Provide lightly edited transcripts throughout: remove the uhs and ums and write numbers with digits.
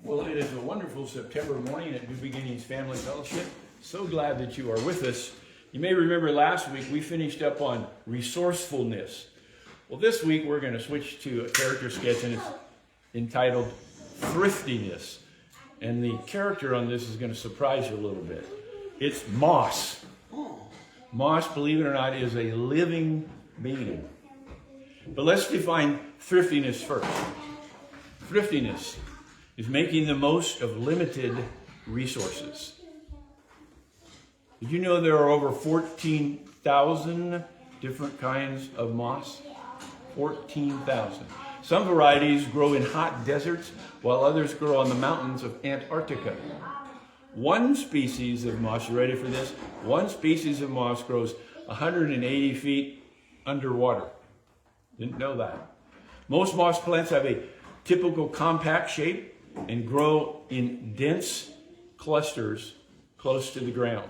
Well, it is a wonderful September morning at New Beginnings Family Fellowship. So glad that you are with us. You may remember last week we finished up on resourcefulness. Well, this week we're going to switch to a character sketch, and it's entitled Thriftiness. And the character on this is going to surprise you a little bit. It's Moss. Moss, believe it or not, is a living being. But let's define thriftiness first. Thriftiness is making the most of limited resources. Did you know there are over 14,000 different kinds of moss? 14,000. Some varieties grow in hot deserts, while others grow on the mountains of Antarctica. One species of moss, you ready for this? One species of moss grows 180 feet underwater. Didn't know that. Most moss plants have a typical compact shape and grow in dense clusters close to the ground.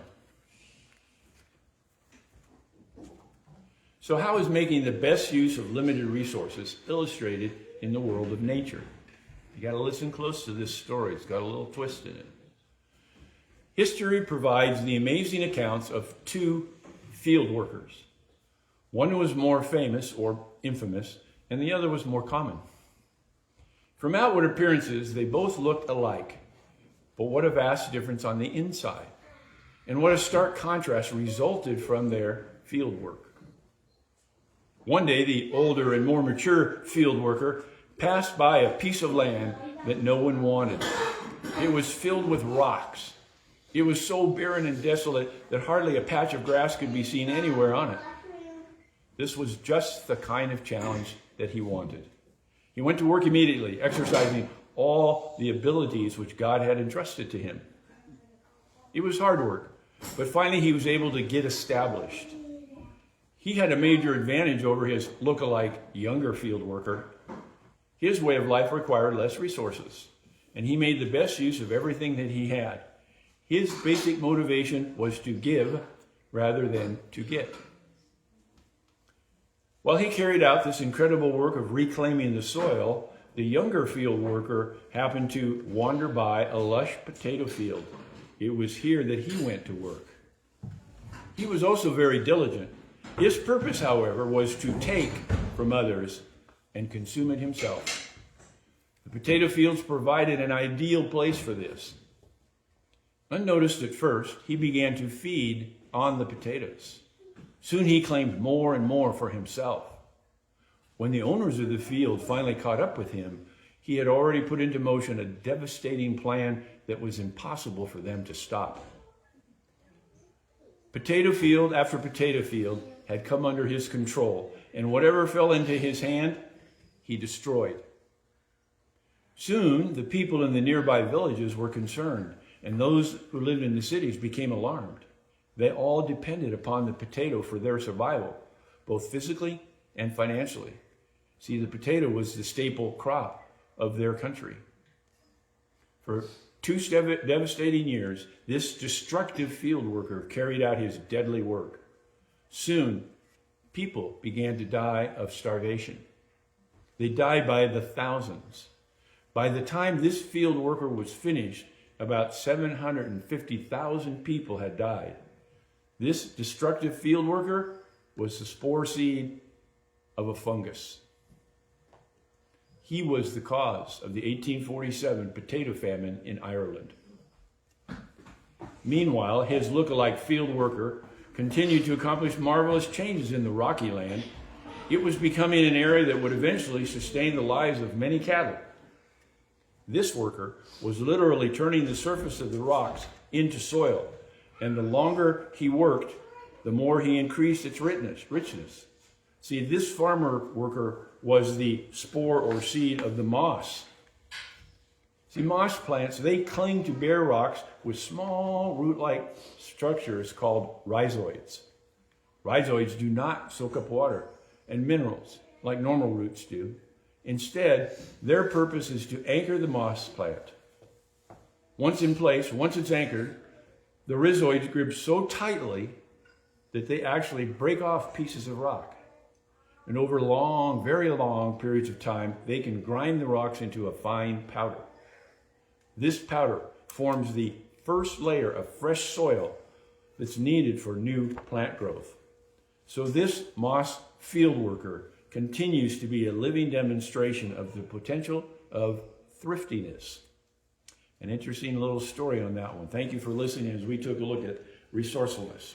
So how is making the best use of limited resources illustrated in the world of nature? You got to listen close to this story. It's got a little twist in it. History provides the amazing accounts of two field workers. One was more famous or infamous, and the other was more common. From outward appearances, they both looked alike, but what a vast difference on the inside, and what a stark contrast resulted from their field work. One day, the older and more mature field worker passed by a piece of land that no one wanted. It was filled with rocks. It was so barren and desolate that hardly a patch of grass could be seen anywhere on it. This was just the kind of challenge that he wanted. He went to work immediately, exercising all the abilities which God had entrusted to him. It was hard work, but finally he was able to get established. He had a major advantage over his look-alike younger field worker. His way of life required less resources, and he made the best use of everything that he had. His basic motivation was to give rather than to get. While he carried out this incredible work of reclaiming the soil, the younger field worker happened to wander by a lush potato field. It was here that he went to work. He was also very diligent. His purpose, however, was to take from others and consume it himself. The potato fields provided an ideal place for this. Unnoticed at first, he began to feed on the potatoes. Soon he claimed more and more for himself. When the owners of the field finally caught up with him, he had already put into motion a devastating plan that was impossible for them to stop. Potato field after potato field had come under his control, and whatever fell into his hand, he destroyed. Soon, the people in the nearby villages were concerned, and those who lived in the cities became alarmed. They all depended upon the potato for their survival, both physically and financially. See, the potato was the staple crop of their country. For 2 devastating years, this destructive field worker carried out his deadly work. Soon, people began to die of starvation. They died by the thousands. By the time this field worker was finished, about 750,000 people had died. This destructive field worker was the spore seed of a fungus. He was the cause of the 1847 potato famine in Ireland. Meanwhile, his look-alike field worker continued to accomplish marvelous changes in the rocky land. It was becoming an area that would eventually sustain the lives of many cattle. This worker was literally turning the surface of the rocks into soil. And the longer he worked, the more he increased its richness. See, this farmer worker was the spore or seed of the moss. See, moss plants, they cling to bare rocks with small root-like structures called rhizoids. Rhizoids do not soak up water and minerals like normal roots do. Instead, their purpose is to anchor the moss plant. Once in place, once it's anchored, the rhizoids grip so tightly that they actually break off pieces of rock. And over long, very long periods of time, they can grind the rocks into a fine powder. This powder forms the first layer of fresh soil that's needed for new plant growth. So this moss field worker continues to be a living demonstration of the potential of thriftiness. An interesting little story on that one. Thank you for listening as we took a look at resourcefulness.